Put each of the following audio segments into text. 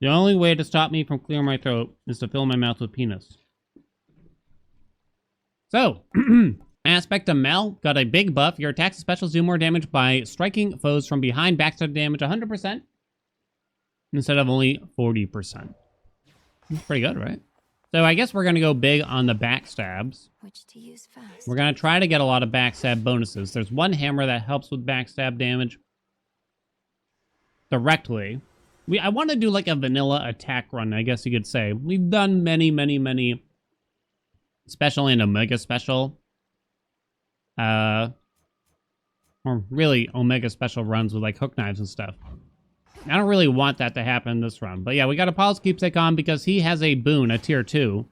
The only way to stop me from clearing my throat is to fill my mouth with penis. So, aspect of Mel got a big buff. Your attacks and specials do more damage by striking foes from behind. Backstab damage 100% instead of only 40%. That's pretty good, right? So I guess we're going to go big on the backstabs. Which to use first? We're going to try to get a lot of backstab bonuses. There's one hammer that helps with backstab damage directly. I want to do like a vanilla attack run, I guess you could say. We've done many special and omega special. Or really omega special runs with like hook knives and stuff. I don't really want that to happen this run. But yeah, we got Apollo's Keepsake on because he has a boon, a tier 2,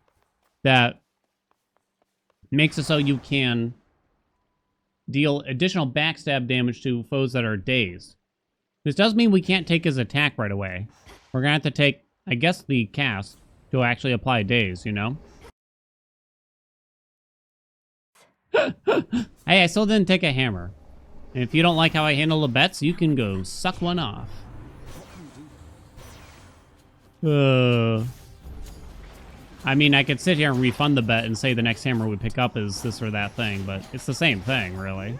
that makes it so you can deal additional backstab damage to foes that are dazed. This does mean we can't take his attack right away. We're gonna have to take, I guess, the cast to actually apply daze, you know? Hey, I still didn't take a hammer. And if you don't like how I handle the bets, you can go suck one off. I mean, I could sit here and refund the bet and say the next hammer we pick up is this or that thing, but it's the same thing, really.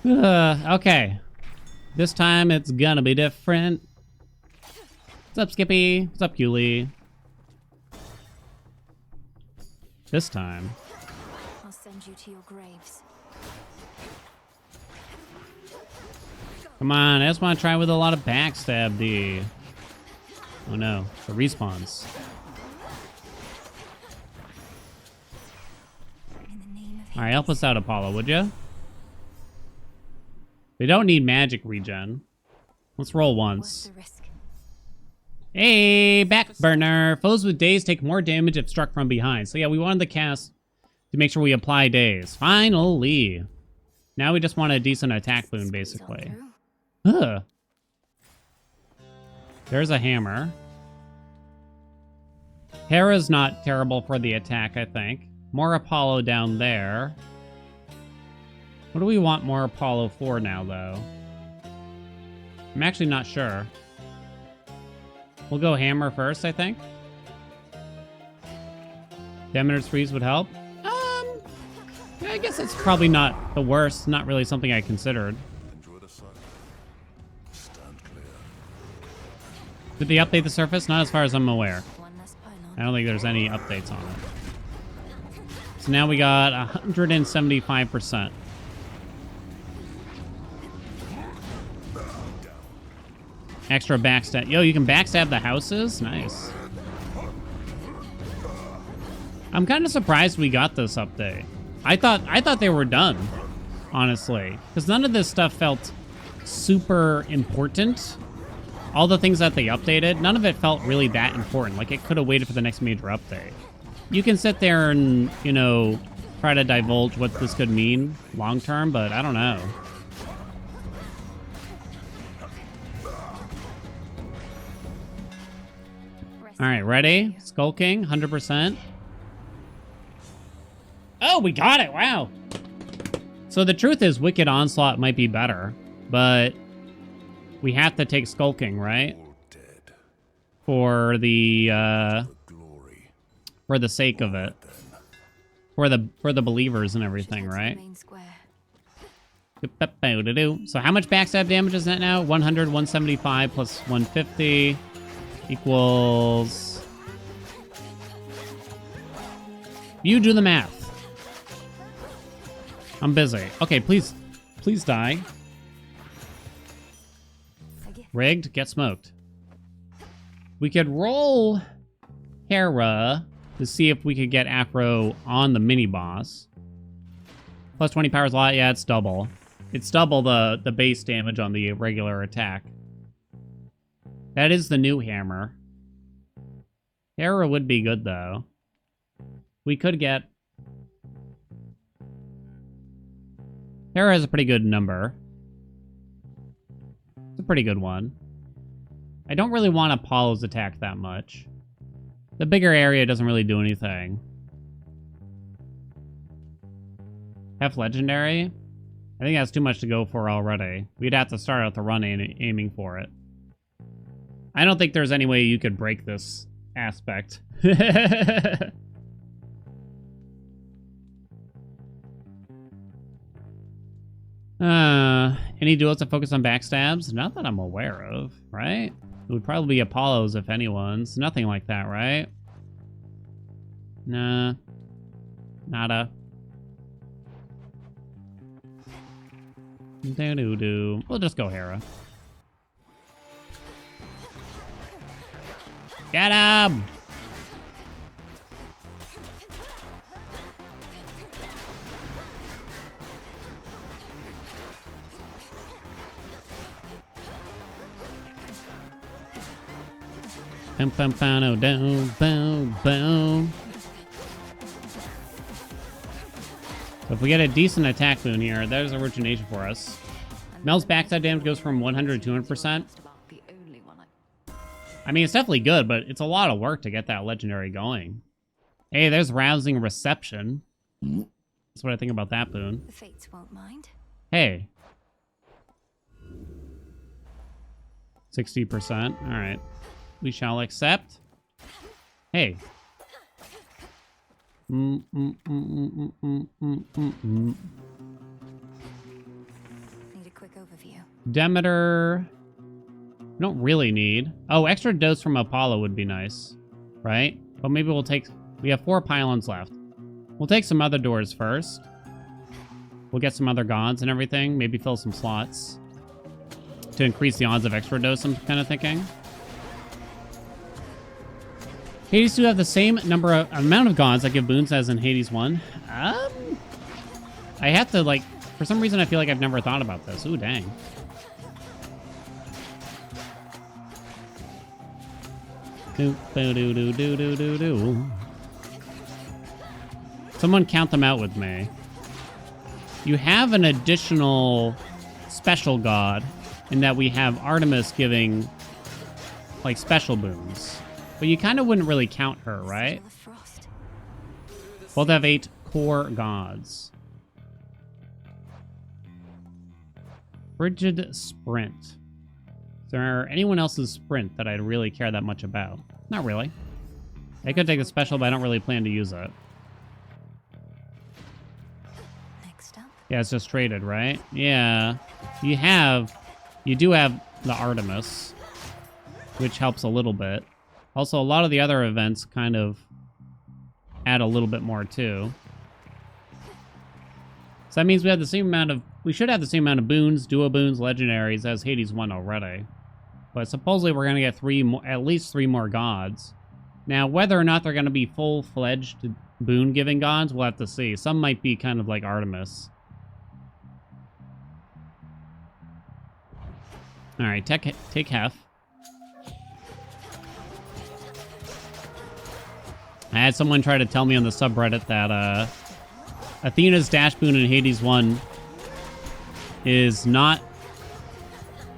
Okay. This time it's gonna be different. What's up, Skippy? What's up, Cooley? This time. I'll send you to your graves. Come on, I just want to try with a lot of backstab, D. Oh no, the respawns. Alright, help us out, Apollo, would you? We don't need magic regen. Let's roll once. Hey, back burner. Foes with daze take more damage if struck from behind. So yeah, we wanted the cast to make sure we apply daze. Finally. Now we just want a decent attack boon, basically. Ugh. There's a hammer. Hera's not terrible for the attack, I think. More Apollo down there. What do we want more Apollo for now, though? I'm actually not sure. We'll go hammer first, I think. Demeter's freeze would help. I guess it's probably not the worst. Not really something I considered. Did they update the surface? Not as far as I'm aware. I don't think there's any updates on it. So now we got 175%. Extra backstab. Yo, you can backstab the houses? Nice. I'm kind of surprised we got this update. I thought they were done, honestly. Because none of this stuff felt super important. All the things that they updated, none of it felt really that important. Like, it could have waited for the next major update. You can sit there and, you know, try to divulge what this could mean long term, but I don't know. All right, ready? Skull King, 100%. Oh, we got it. Wow. So the truth is Wicked Onslaught might be better, but we have to take Skull King, right? For the sake of it. For the believers and everything, right? So how much backstab damage is that now? 100, 175 plus 150 equals... You do the math. I'm busy. Okay, please die. Rigged, get smoked. We could roll Hera to see if we could get Afro on the mini-boss. Plus 20 power is a lot. Yeah, it's double. It's double the base damage on the regular attack. That is the new hammer. Hera would be good, though. We could get... Hera has a pretty good number. It's a pretty good one. I don't really want Apollo's attack that much. The bigger area doesn't really do anything. Half legendary? I think that's too much to go for already. We'd have to start out the run aiming for it. I don't think there's any way you could break this aspect. Any duels that focus on backstabs? Not that I'm aware of, right? It would probably be Apollo's, if anyone's. Nothing like that, right? Nah. Nada. Do-do-do. We'll just go Hera. Get him! Boom, boom, boom, boom, boom, boom. So if we get a decent attack boon here, there's origination for us. Mel's backside damage goes from 100 to 200%. I mean, it's definitely good, but it's a lot of work to get that legendary going. Hey, there's rousing reception. That's what I think about that boon. The fates won't mind. Hey. 60%. All right. We shall accept. Hey. Need a quick overview. Demeter. We don't really need. Oh, extra dose from Apollo would be nice, right? But maybe we'll take. We have 4 pylons left. We'll take some other doors first. We'll get some other gods and everything. Maybe fill some slots to increase the odds of extra dose. I'm kind of thinking. Hades 2 have the same amount of gods that give boons as in Hades 1. I have to, like, for some reason I feel like I've never thought about this. Ooh, dang. Do. Someone count them out with me. You have an additional special god in that we have Artemis giving, like, special boons. But you kind of wouldn't really count her, right? Both have 8 core gods. Frigid Sprint. Is there anyone else's sprint that I'd really care that much about? Not really. I could take a special, but I don't really plan to use it. Next up. Yeah, it's just traded, right? Yeah. You do have the Artemis, which helps a little bit. Also, a lot of the other events kind of add a little bit more, too. So that means we have the same amount of... We should have the same amount of boons, duo boons, legendaries as Hades 1 already. But supposedly we're going to get at least 3 more gods. Now, whether or not they're going to be full-fledged boon-giving gods, we'll have to see. Some might be kind of like Artemis. Alright, take Hef. I had someone try to tell me on the subreddit that Athena's dash boon in Hades 1 is not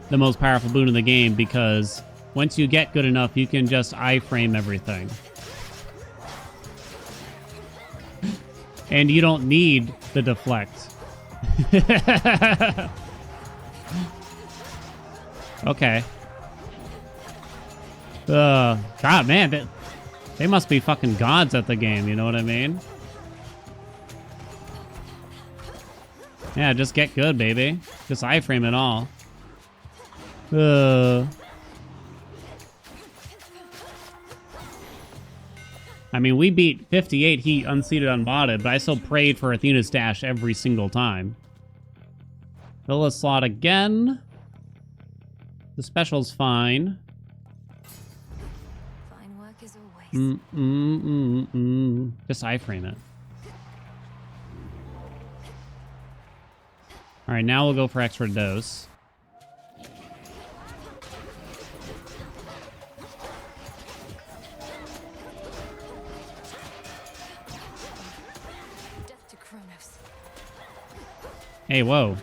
the most powerful boon in the game because once you get good enough, you can just iframe everything. And you don't need the deflect. Okay. God, man, they must be fucking gods at the game, you know what I mean? Yeah, just get good, baby. Just iframe it all. I mean, we beat 58 heat unseated unbotted, but I still prayed for Athena's dash every single time. Fill a slot again. The special's fine. Fine work as always. Just iframe it. All right, now we'll go for extra dose. Death to Kronos. Hey, whoa.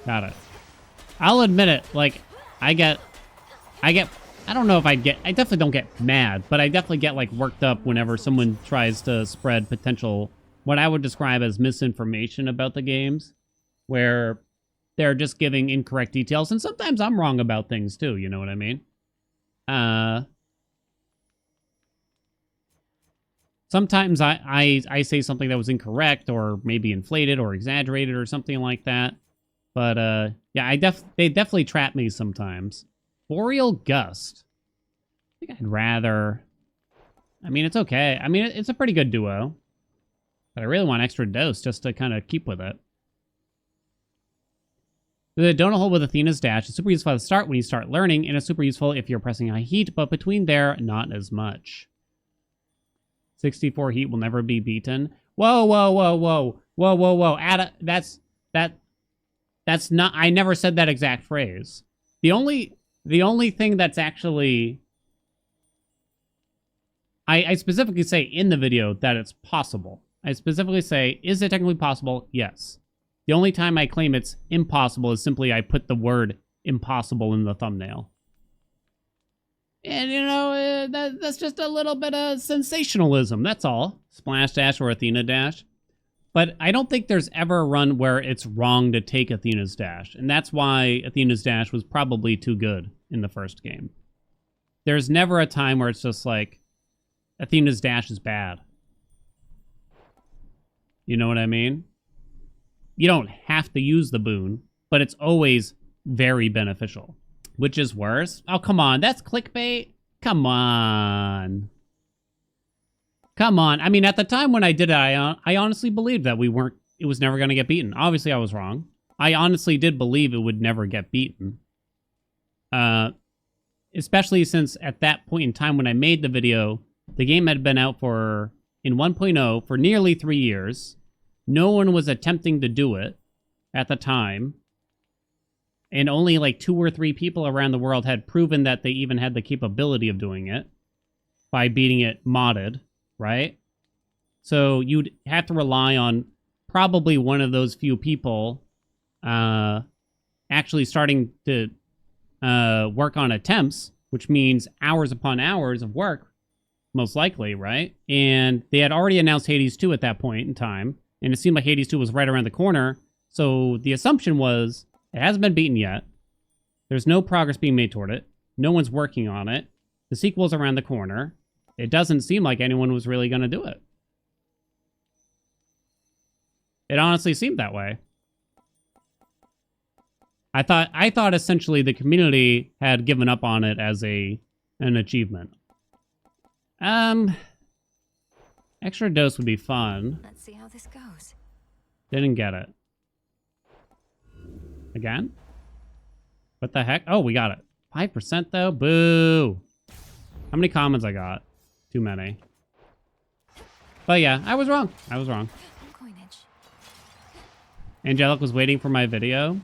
Got it. I'll admit it, like, I don't know if I definitely don't get mad, but I definitely get, like, worked up whenever someone tries to spread potential, what I would describe as misinformation about the games, where they're just giving incorrect details. And sometimes I'm wrong about things too, you know what I mean? Sometimes I say something that was incorrect or maybe inflated or exaggerated or something like that. But yeah, they definitely trap me sometimes. Boreal Gust. I think I'd rather... I mean, it's okay. I mean, it's a pretty good duo. But I really want extra dose just to kind of keep with it. The donut hole with Athena's dash is super useful at the start when you start learning, and it's super useful if you're pressing high heat, but between there, not as much. 64 heat will never be beaten. Whoa, whoa, whoa, whoa. Whoa, whoa, whoa. That's not... I never said that exact phrase. The only thing that's actually... I specifically say in the video that it's possible. I specifically say, is it technically possible? Yes. The only time I claim it's impossible is simply I put the word impossible in the thumbnail. And, you know, that's just a little bit of sensationalism, that's all. Splash Dash or Athena Dash. But I don't think there's ever a run where it's wrong to take Athena's Dash. And that's why Athena's Dash was probably too good in the first game. There's never a time where it's just like, Athena's Dash is bad. You know what I mean? You don't have to use the boon, but it's always very beneficial. Which is worse? Oh, come on. That's clickbait? Come on. Come on. I mean, at the time when I did it, I honestly believed that it was never going to get beaten. Obviously, I was wrong. I honestly did believe it would never get beaten. Especially since at that point in time when I made the video, the game had been out in 1.0 for nearly 3 years. No one was attempting to do it at the time. And only like 2 or 3 people around the world had proven that they even had the capability of doing it by beating it modded, right? So you'd have to rely on probably one of those few people actually starting to work on attempts, which means hours upon hours of work, most likely, right? And they had already announced Hades 2 at that point in time, and it seemed like Hades 2 was right around the corner, so the assumption was, it hasn't been beaten yet, there's no progress being made toward it, no one's working on it, the sequel's around the corner, it doesn't seem like anyone was really going to do it. It honestly seemed that way. I thought essentially the community had given up on it as an achievement. Extra dose would be fun. Let's see how this goes. Didn't get it. Again? What the heck? Oh, we got it. 5% though? Boo! How many commons I got? Too many. But yeah, I was wrong. I was wrong. Coinage. Angelic was waiting for my video.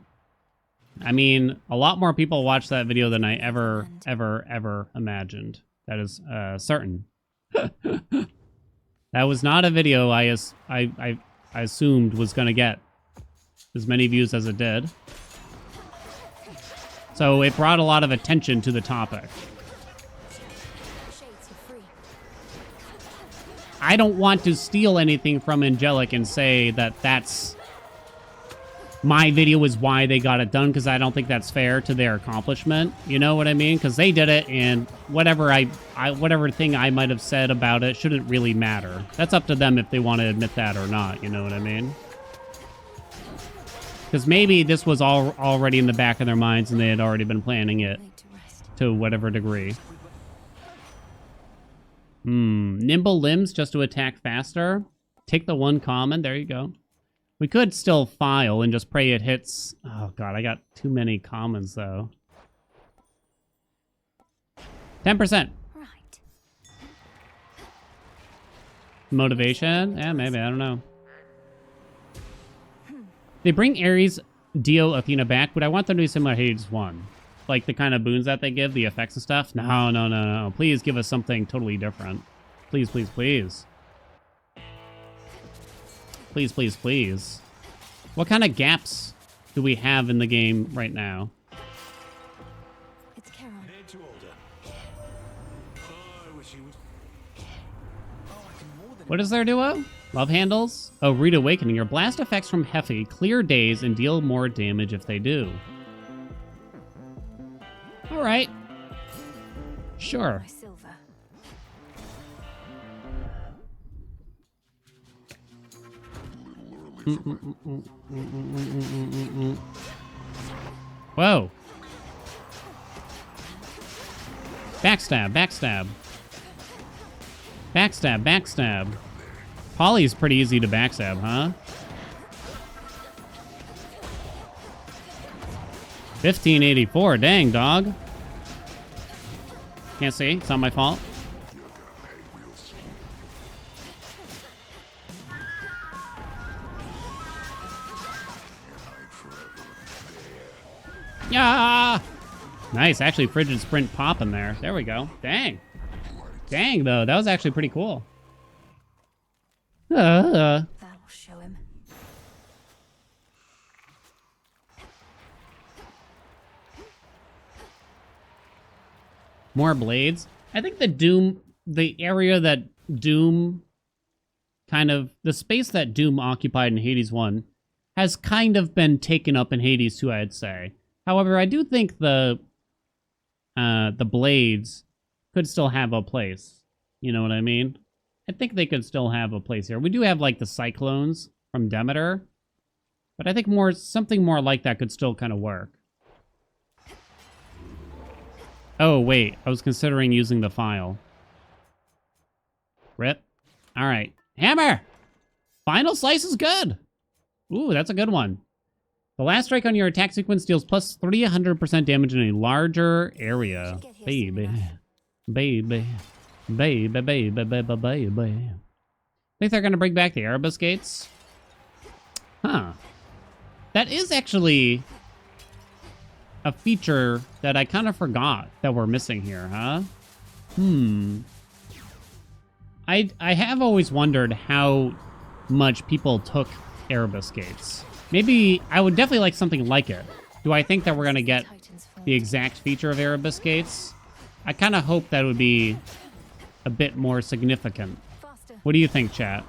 I mean, a lot more people watched that video than I ever imagined. That is certain. That was not a video I assumed was going to get as many views as it did. So it brought a lot of attention to the topic. I don't want to steal anything from Angelic and say that that's my video is why they got it done, because I don't think that's fair to their accomplishment. You know what I mean? Because they did it, and whatever whatever thing I might have said about it shouldn't really matter. That's up to them if they want to admit that or not. You know what I mean? Because maybe this was already in the back of their minds, and they had already been planning it to whatever degree. Nimble limbs just to attack faster. Take the 1 common. There you go. We could still file and just pray it hits. Oh, God, I got too many commons, though. 10%. Right. Motivation? Yeah, maybe. I don't know. They bring Ares, Dio, Athena back, but I want them to be similar to Hades 1. Like the kind of boons that they give, the effects and stuff. No, no, no, no. Please give us something totally different. Please, please, please. Please, please, please. What kind of gaps do we have in the game right now? It's Charon. What is their duo? Love handles? Oh, Read Awakening. Your blast effects from Heffy clear days and deal more damage if they do. All right. Sure. My silver. Whoa. Backstab, backstab. Backstab, backstab. Polly's pretty easy to backstab, huh? 1584, dang, dog. Can't see, it's not my fault. Yeah. Nice, actually frigid sprint popping there. There we go. Dang. Dang, though, that was actually pretty cool. That'll show him. More blades. I think the area that Doom the space that Doom occupied in Hades 1 has kind of been taken up in Hades 2, I'd say. However, I do think the blades could still have a place. You know what I mean? I think they could still have a place here. We do have, like, the Cyclones from Demeter, but I think something more like that could still kind of work. Oh, wait. I was considering using the file. Rip. All right. Hammer! Final slice is good. Ooh, that's a good one. The last strike on your attack sequence deals plus 300% damage in a larger area. Baby. Baby. Baby, baby, baby, baby. Think they're going to bring back the Erebus gates? Huh. That is actually a feature that I kind of forgot that we're missing here, huh? I have always wondered how much people took Erebus gates. Maybe I would definitely like something like it. Do I think that we're going to get the exact feature of Erebus gates? I kind of hope that would be a bit more significant. What do you think, chat?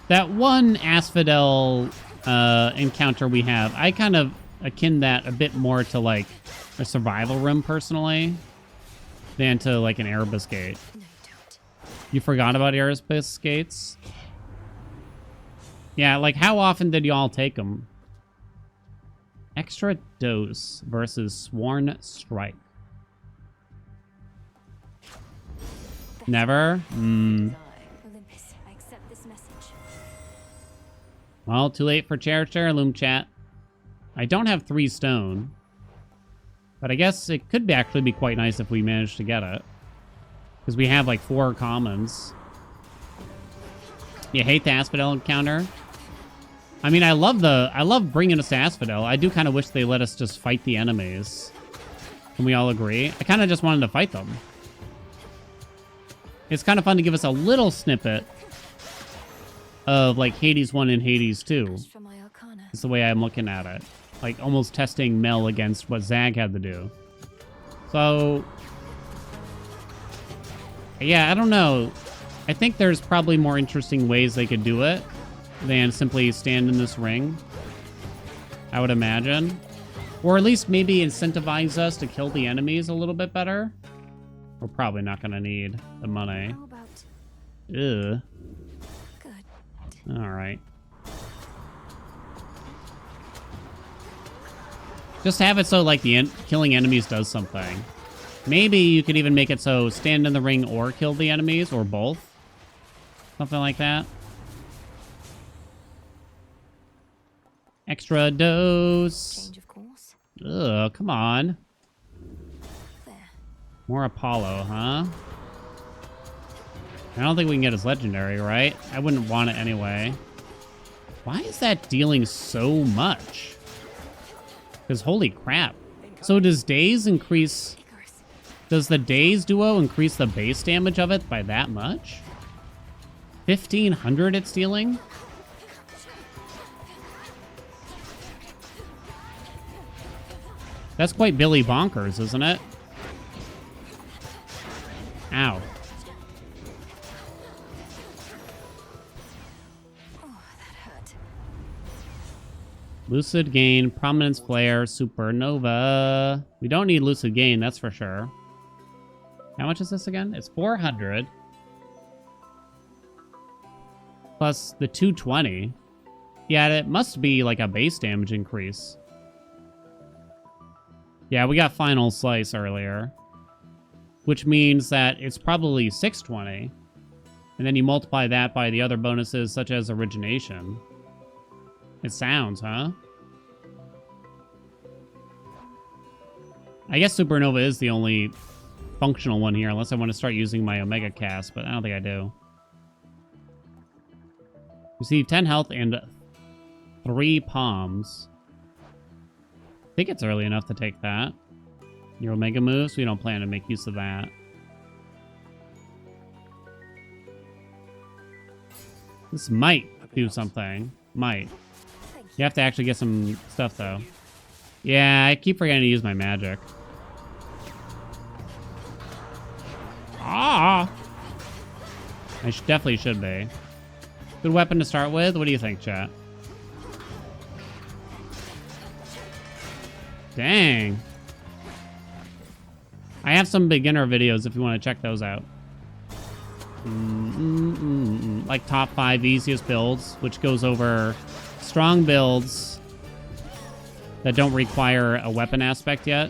That one Asphodel encounter we have, I kind of akin that a bit more to like a survival room personally than to like an Erebus gate. No, don't. You forgot about Erebus gates? Yeah, like how often did y'all take them? Extra dose versus sworn strike. Never? Olympus, I accept this message. Well, too late for Heirloom chat. I don't have 3 stone. But I guess it could actually be quite nice if we managed to get it. Because we have like 4 commons. You hate the Asphodel encounter? I mean, I love bringing us to Asphodel. I do kind of wish they let us just fight the enemies. Can we all agree? I kind of just wanted to fight them. It's kind of fun to give us a little snippet of like Hades 1 and Hades 2. For my arcana. It's the way I'm looking at it. Like almost testing Mel against what Zag had to do. So, yeah, I don't know. I think there's probably more interesting ways they could do it than simply stand in this ring. I would imagine. Or at least maybe incentivize us to kill the enemies a little bit better. We're probably not going to need the money. How about Ugh. good? All right. Just have it so like the killing enemies does something. Maybe you could even make it so stand in the ring or kill the enemies or both. Something like that. Extra dose. Change of course. Ugh, come on. There. More Apollo, huh? I don't think we can get his legendary, right? I wouldn't want it anyway. Why is that dealing so much? Because holy crap. So does days increase... Icarus. Does the days duo increase the base damage of it by that much? 1,500 it's dealing? That's quite Billy Bonkers, isn't it? Ow. Lucid Gain, Prominence Flare, Supernova. We don't need Lucid Gain, that's for sure. How much is this again? It's 400. Plus the 220. Yeah, it must be like a base damage increase. Yeah, we got Final Slice earlier. Which means that it's probably 620. And then you multiply that by the other bonuses, such as Origination. It sounds, huh? I guess Supernova is the only functional one here, unless I want to start using my Omega Cast, but I don't think I do. Receive 10 health and 3 palms. I think it's early enough to take that. Your Omega moves, we don't plan to make use of that. This might do something. Might. You have to actually get some stuff, though. Yeah, I keep forgetting to use my magic. Ah! I definitely should be. Good weapon to start with. What do you think, chat? Dang. I have some beginner videos if you want to check those out. Like top 5 easiest builds, which goes over strong builds that don't require a weapon aspect yet.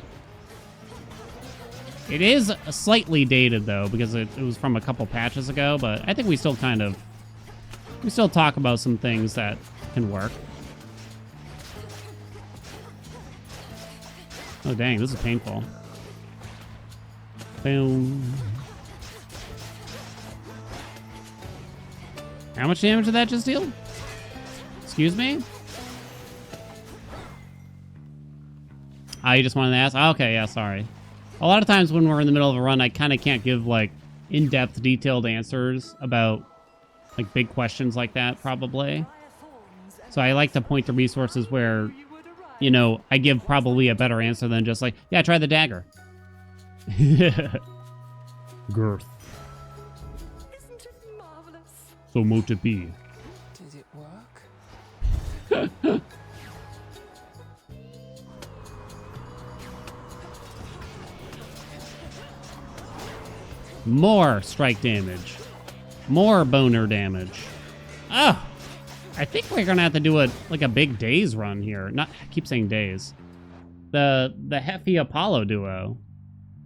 It is slightly dated, though, because it was from a couple patches ago, but I think we still we still talk about some things that can work. Oh, dang, this is painful. Boom. How much damage did that just deal? Excuse me? You just wanted to ask? Okay, yeah, sorry. A lot of times when we're in the middle of a run, I kind of can't give, like, in-depth, detailed answers about, like, big questions like that, probably. So I like to point to resources where, you know, I give probably a better answer than just like, yeah, try the dagger. Girth. Isn't it marvelous? So mote it be. Did it work? More strike damage. More boner damage. Oh! I think we're gonna have to do a big days run here. I keep saying days. The Heffy Apollo duo.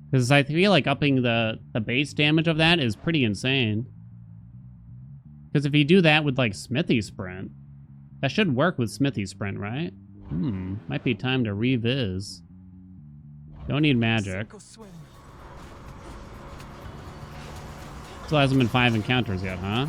Because I feel like upping the base damage of that is pretty insane. Because if you do that with like Smithy Sprint, that should work with Smithy Sprint, right? Might be time to reviz. Don't need magic. Still hasn't been 5 encounters yet, huh?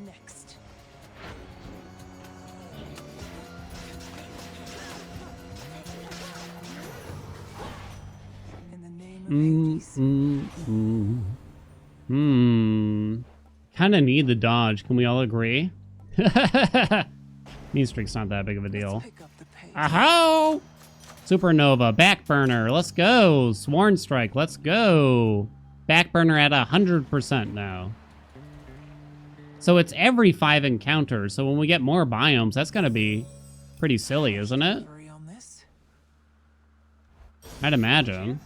Next. In the name of Kind of need the dodge. Can we all agree? Mean streak's not that big of a deal. Aho! Supernova, Backburner, let's go. Sworn Strike, let's go. Backburner at 100% now. So it's every 5 encounters, so when we get more biomes, that's gonna be pretty silly, isn't it? I'd imagine.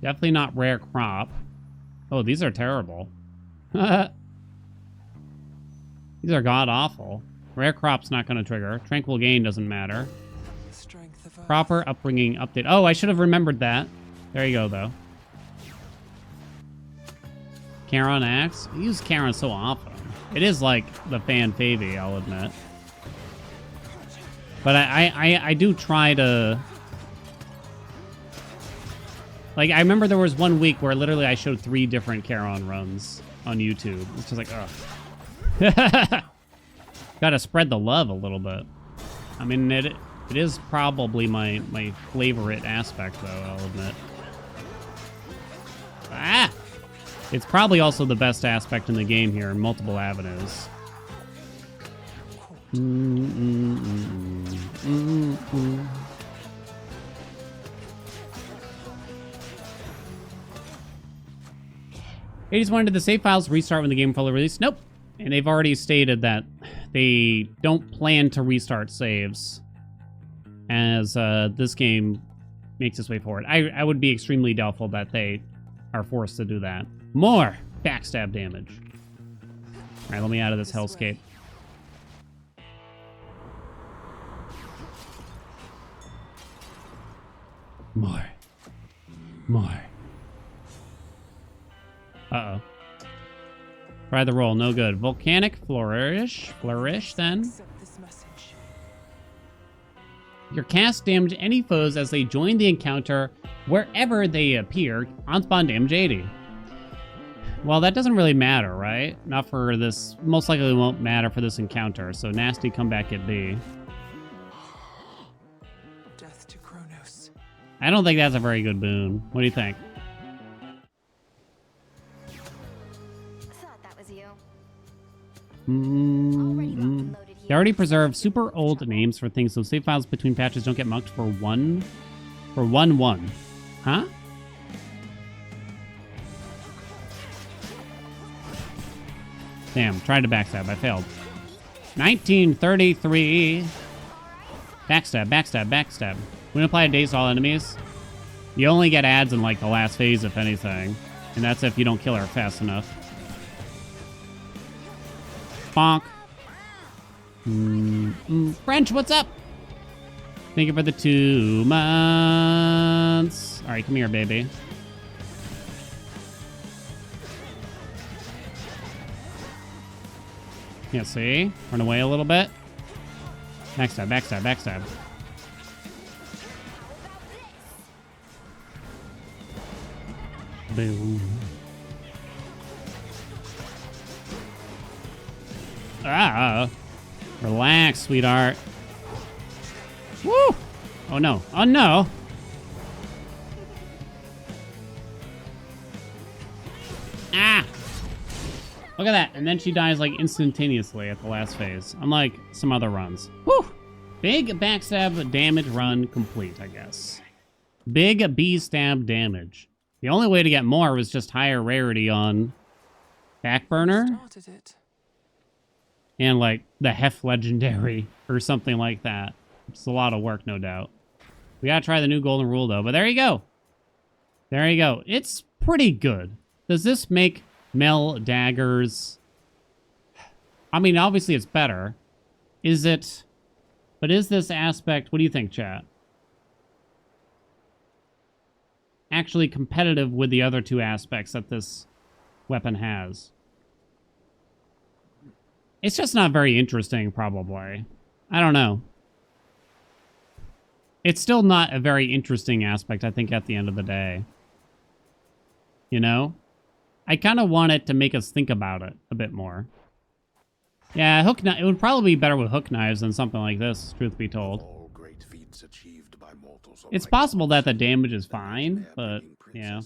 Definitely not rare crop. Oh, these are terrible. These are god-awful. Rare crop's not going to trigger. Tranquil Gain doesn't matter. Proper upbringing update. Oh, I should have remembered that. There you go, though. Charon Axe. I use Charon so often. It is like the fan favy, I'll admit. But I do try to... Like, I remember there was one week where literally I showed 3 different Charon runs on YouTube. It's just like, ugh. Gotta spread the love a little bit. I mean, it is probably my favorite aspect, though, I'll admit. Ah! It's probably also the best aspect in the game here in multiple avenues. Hades wanted the save files restart when the game fully released. Nope. And they've already stated that they don't plan to restart saves as this game makes its way forward. I would be extremely doubtful that they are forced to do that. More backstab damage. All right, let me out of this hellscape. More. Uh-oh. Try the roll, no good. Volcanic flourish then. Accept this message. Your cast damage any foes as they join the encounter wherever they appear. On spawn damage 80. Well, that doesn't really matter, right? Not for this. Most likely won't matter for this encounter. So nasty comeback at B. Death to Kronos. I don't think that's a very good boon. What do you think? Thought that was you. They already preserve super old names for things, so save files between patches don't get mucked for one. Huh? Damn, tried to backstab. I failed. 1933. Backstab. When you apply a daze to all enemies, you only get ads in like the last phase, if anything. And that's if you don't kill her fast enough. Bonk. French, what's up? Thank you for the 2 months. All right, come here, baby. Yeah, see? Run away a little bit. Backstab. Boom. Ah. Relax, sweetheart. Woo! Oh no. Oh no. Ah! Look at that. And then she dies like instantaneously at the last phase. Unlike some other runs. Woo! Big backstab damage run complete, I guess. Big B stab damage. The only way to get more was just higher rarity on Backburner. Started it. And like the Hef Legendary or something like that. It's a lot of work, no doubt. We gotta try the new golden rule though, but there you go. There you go. It's pretty good. Does this make Mel daggers? I mean, obviously it's better. Is it? But is this aspect, what do you think, chat? Actually competitive with the other two aspects that this weapon has? It's just not very interesting, probably. I don't know. It's still not a very interesting aspect, I think, at the end of the day. You know? I kind of want it to make us think about it a bit more. Yeah, it would probably be better with hook knives than something like this, truth be told. All great feats achieved by mortals It's alike possible that the damage is fine, but, yeah.